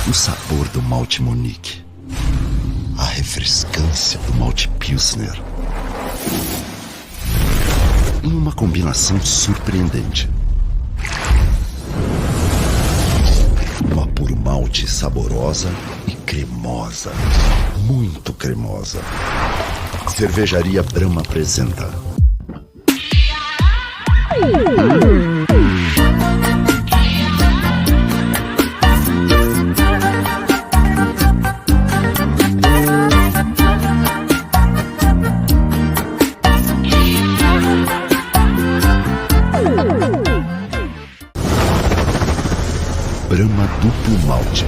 O sabor do malte Munique. A refrescância do malte Pilsner. Em uma combinação surpreendente. Uma puro malte saborosa e cremosa. Muito cremosa. Cervejaria Brahma apresenta. Brahma Duplo Malte.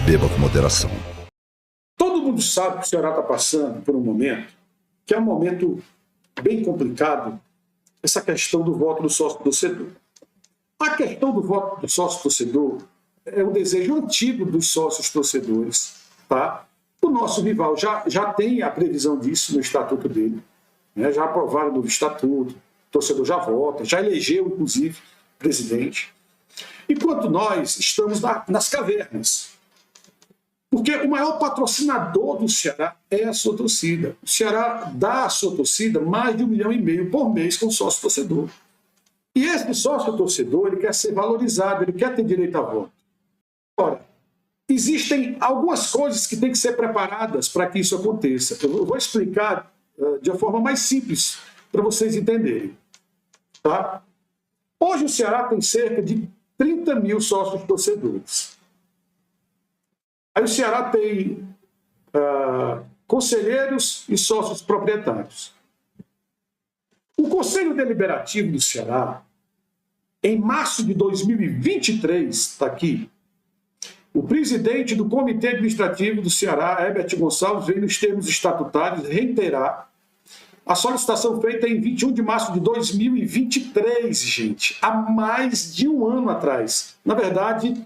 Beba com moderação. Todo mundo sabe que o Ceará está passando por um momento que é um momento bem complicado, essa questão do voto do sócio-torcedor. A questão do voto do sócio-torcedor é um desejo antigo dos sócios-torcedores. Tá? O nosso rival já tem a previsão disso no estatuto dele. Né? Já aprovaram o novo estatuto, o torcedor já vota, já elegeu, inclusive, presidente. Enquanto nós estamos nas cavernas. Porque o maior patrocinador do Ceará é a sua torcida. O Ceará dá à sua torcida mais de 1,5 milhão por mês com sócio-torcedor. E esse sócio-torcedor, ele quer ser valorizado, ele quer ter direito a voto. Ora, existem algumas coisas que têm que ser preparadas para que isso aconteça. Eu vou explicar de uma forma mais simples para vocês entenderem. Tá? Hoje o Ceará tem cerca de 30 mil sócios torcedores. Aí o Ceará tem conselheiros e sócios proprietários. O Conselho Deliberativo do Ceará, em março de 2023, está aqui, o presidente do Comitê Administrativo do Ceará, Herbert Gonçalves, veio nos termos estatutários reiterar a solicitação feita em 21 de março de 2023, gente, há mais de um ano atrás. Na verdade,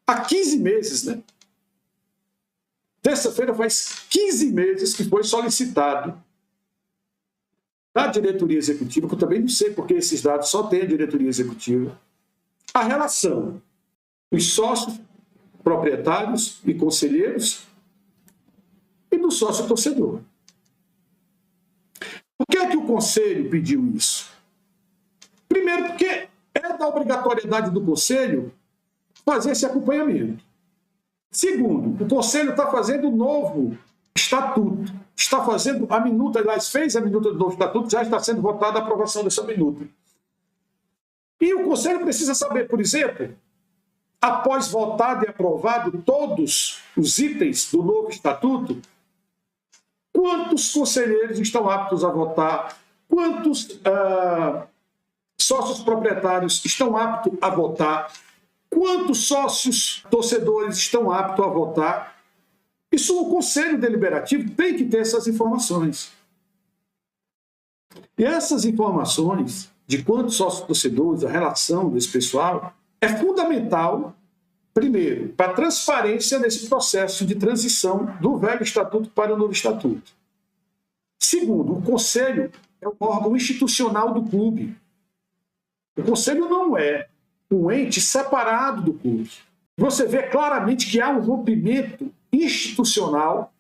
há 15 meses, né? Terça-feira faz 15 meses que foi solicitado da diretoria executiva, que eu também não sei porque esses dados só tem a diretoria executiva, a relação dos sócios proprietários e conselheiros e do sócio torcedor. Por que é que o Conselho pediu isso? Primeiro, porque é da obrigatoriedade do Conselho fazer esse acompanhamento. Segundo, o Conselho está fazendo um novo estatuto. Está fazendo a minuta, aliás, fez a minuta do novo estatuto, já está sendo votada a aprovação dessa minuta. E o Conselho precisa saber, por exemplo, após votado e aprovado todos os itens do novo estatuto, quantos conselheiros estão aptos a votar, quantos sócios proprietários estão aptos a votar, quantos sócios torcedores estão aptos a votar. Isso o Conselho Deliberativo tem que ter essas informações. E essas informações de quantos sócios torcedores, a relação desse pessoal, é fundamental, primeiro, para a transparência nesse processo de transição do velho estatuto para o novo estatuto. Segundo, o Conselho é um órgão institucional do clube. O Conselho não é um ente separado do clube. Você vê claramente que há um rompimento institucional,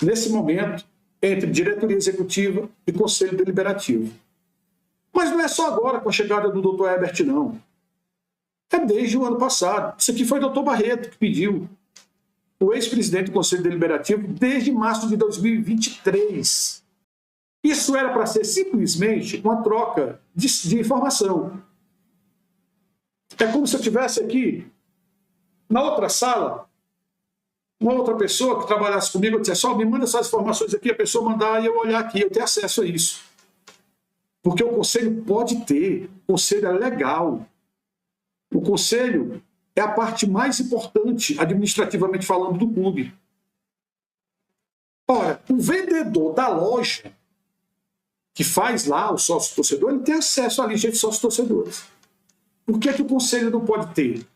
nesse momento, entre diretoria executiva e Conselho Deliberativo. Mas não é só agora com a chegada do Dr. Herbert, não. É desde o ano passado. Isso aqui foi o Dr. Barreto que pediu. O ex-presidente do Conselho Deliberativo desde março de 2023. Isso era para ser simplesmente uma troca de informação. É como se eu estivesse aqui, na outra sala, uma outra pessoa que trabalhasse comigo, eu dissesse, me manda essas informações aqui, a pessoa mandar e eu olhar aqui, eu ter acesso a isso. Porque o Conselho pode ter, o Conselho é legal. O Conselho é a parte mais importante, administrativamente falando, do clube. Ora, o vendedor da loja, que faz lá o sócio-torcedor, ele tem acesso à lista de sócios-torcedores. Por que é que o Conselho não pode ter?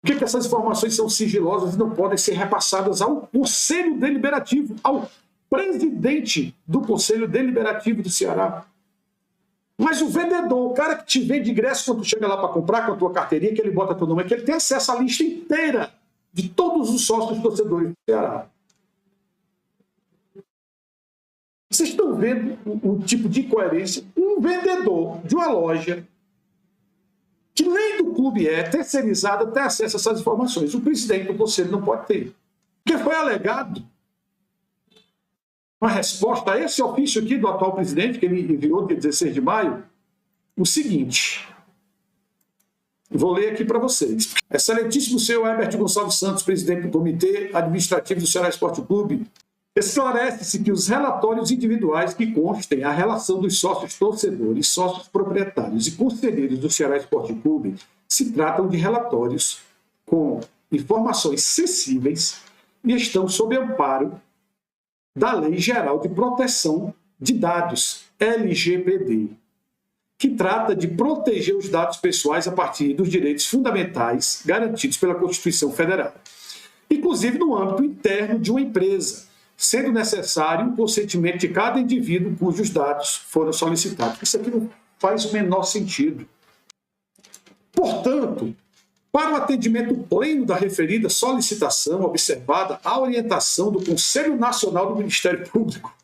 Por que é que essas informações são sigilosas e não podem ser repassadas ao Conselho Deliberativo, ao presidente do Conselho Deliberativo do Ceará? Mas o vendedor, o cara que te vende ingresso quando tu chega lá para comprar com a tua carteirinha, que ele bota teu nome, é que ele tem acesso à lista inteira de todos os sócios torcedores do Ceará. Vocês estão vendo o tipo de incoerência? Um vendedor de uma loja que nem do clube é terceirizada tem acesso a essas informações. O presidente do conselho não pode ter. Porque foi alegado uma resposta a esse ofício aqui do atual presidente, que ele enviou dia 16 de maio, o seguinte. Vou ler aqui para vocês. Excelentíssimo senhor Herbert Gonçalves Santos, presidente do Comitê Administrativo do Ceará Esporte Clube, esclarece-se que os relatórios individuais que constem a relação dos sócios torcedores, sócios proprietários e conselheiros do Ceará Esporte Clube se tratam de relatórios com informações sensíveis e estão sob amparo da Lei Geral de Proteção de Dados, LGPD, que trata de proteger os dados pessoais a partir dos direitos fundamentais garantidos pela Constituição Federal, inclusive no âmbito interno de uma empresa, sendo necessário o consentimento de cada indivíduo cujos dados foram solicitados. Isso aqui não faz o menor sentido. Portanto, para o atendimento pleno da referida solicitação, observada a orientação do Conselho Nacional do Ministério Público,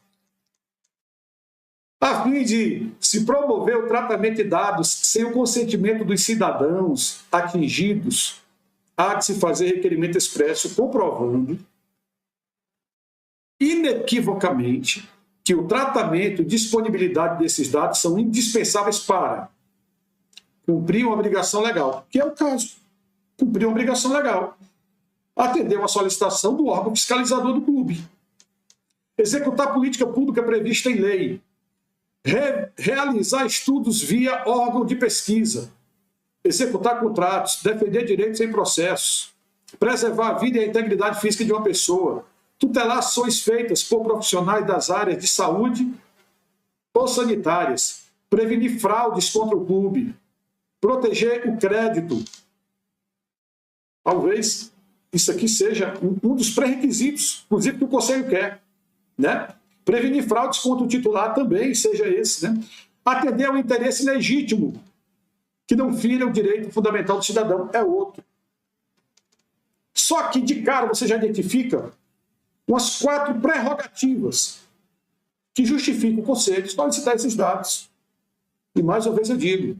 a fim de se promover o tratamento de dados sem o consentimento dos cidadãos atingidos, há de se fazer requerimento expresso comprovando inequivocamente que o tratamento e disponibilidade desses dados são indispensáveis para cumprir uma obrigação legal, que é o caso. Cumprir uma obrigação legal. Atender uma solicitação do órgão fiscalizador do clube. Executar política pública prevista em lei. Realizar estudos via órgão de pesquisa. Executar contratos. Defender direitos em processos. Preservar a vida e a integridade física de uma pessoa. Tutelar ações feitas por profissionais das áreas de saúde ou sanitárias. Prevenir fraudes contra o clube. Proteger o crédito. Talvez isso aqui seja um dos pré-requisitos, inclusive, que o Conselho quer. Né? Prevenir fraudes contra o titular também seja esse. Né? Atender ao interesse legítimo, que não fira o direito fundamental do cidadão, é outro. Só que, de cara, você já identifica umas 4 prerrogativas que justificam o Conselho solicitar esses dados. E, mais uma vez, eu digo,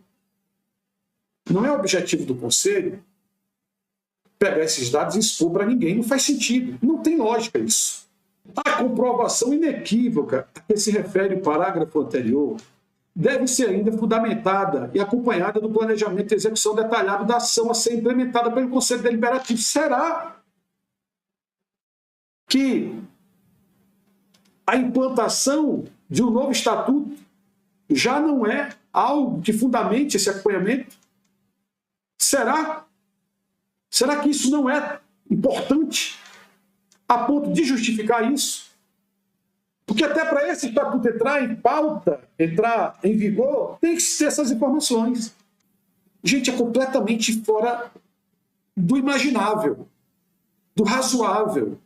não é o objetivo do Conselho pegar esses dados e expor para ninguém. Não faz sentido. Não tem lógica isso. A comprovação inequívoca a que se refere o parágrafo anterior deve ser ainda fundamentada e acompanhada do planejamento e execução detalhado da ação a ser implementada pelo Conselho Deliberativo. Será que a implantação de um novo estatuto já não é algo que fundamente esse acompanhamento? Será? Será que isso não é importante a ponto de justificar isso? Porque até para esse estatuto entrar em pauta, entrar em vigor, tem que ter essas informações. Gente, é completamente fora do imaginável, do razoável.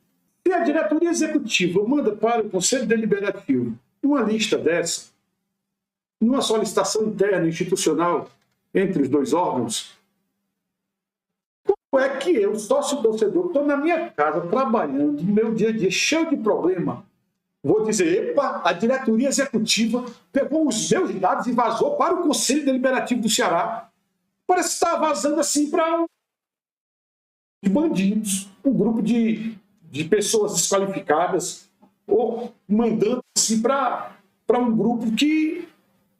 Se a diretoria executiva manda para o Conselho Deliberativo uma lista dessa, numa solicitação interna institucional entre os dois órgãos, como é que eu, sócio-torcedor, estou na minha casa trabalhando, no meu dia a dia, cheio de problema, vou dizer, epa, a diretoria executiva pegou os meus dados e vazou para o Conselho Deliberativo do Ceará. Parece que está vazando assim para bandidos, um grupo de pessoas desqualificadas, ou mandando assim para um grupo que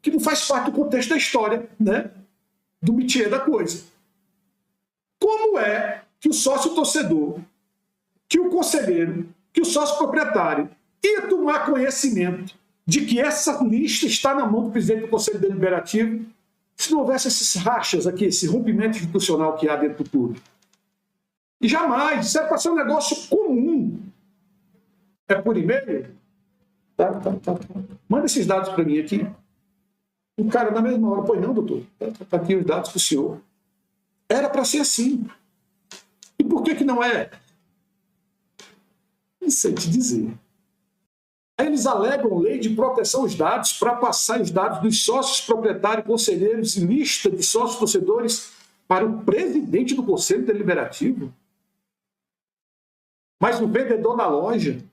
não faz parte do contexto da história, né? Do métier da coisa. Como é que o sócio-torcedor, que o conselheiro, que o sócio-proprietário ia tomar conhecimento de que essa lista está na mão do presidente do Conselho Deliberativo se não houvesse esses rachas aqui, esse rompimento institucional que há dentro do clube? E jamais, isso é para ser um negócio comum. É por e-mail? Tá. Manda esses dados para mim aqui. O cara, na mesma hora, pois não, doutor, tá aqui os dados para o senhor. Era para ser assim. E por que não é? Não sei te dizer. Aí eles alegam lei de proteção aos dados para passar os dados dos sócios proprietários, conselheiros e lista de sócios torcedores para o presidente do Conselho Deliberativo. Mas o vendedor na loja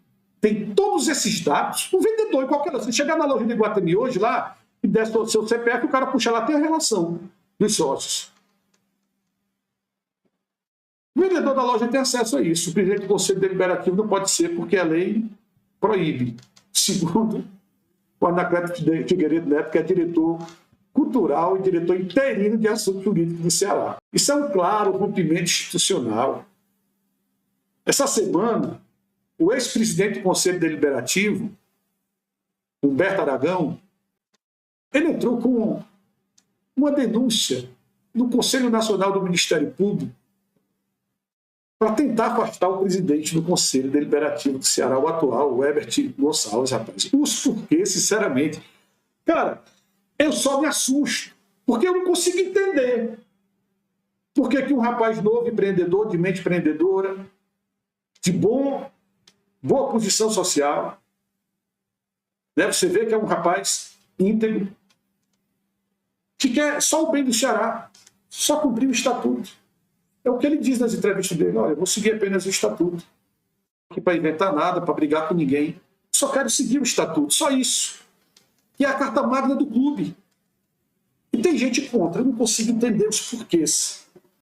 tem todos esses dados. O vendedor, em qualquer loja, você chegar na loja de Iguatemi hoje lá e der seu CPF, o cara puxa lá, tem a relação dos sócios. O vendedor da loja tem acesso a isso. O presidente do Conselho Deliberativo não pode ser, porque a lei proíbe. Segundo o Anacleto Figueiredo Neto, que é diretor cultural e diretor interino de assuntos jurídicos do Ceará. Isso é um claro rompimento institucional. Essa semana, o ex-presidente do Conselho Deliberativo, Humberto Aragão, ele entrou com uma denúncia no Conselho Nacional do Ministério Público para tentar afastar o presidente do Conselho Deliberativo do Ceará, o atual, o Herbert Gonçalves, rapaz. Os porquês, sinceramente. Cara, eu só me assusto, porque eu não consigo entender por que um rapaz novo, empreendedor, de mente empreendedora, de boa posição social, né? Você vê que é um rapaz íntegro, que quer só o bem do Ceará, só cumprir o estatuto. É o que ele diz nas entrevistas dele. Olha, eu vou seguir apenas o estatuto. Aqui para inventar nada, para brigar com ninguém. Só quero seguir o estatuto, só isso. Que é a carta magna do clube. E tem gente contra, eu não consigo entender os porquês.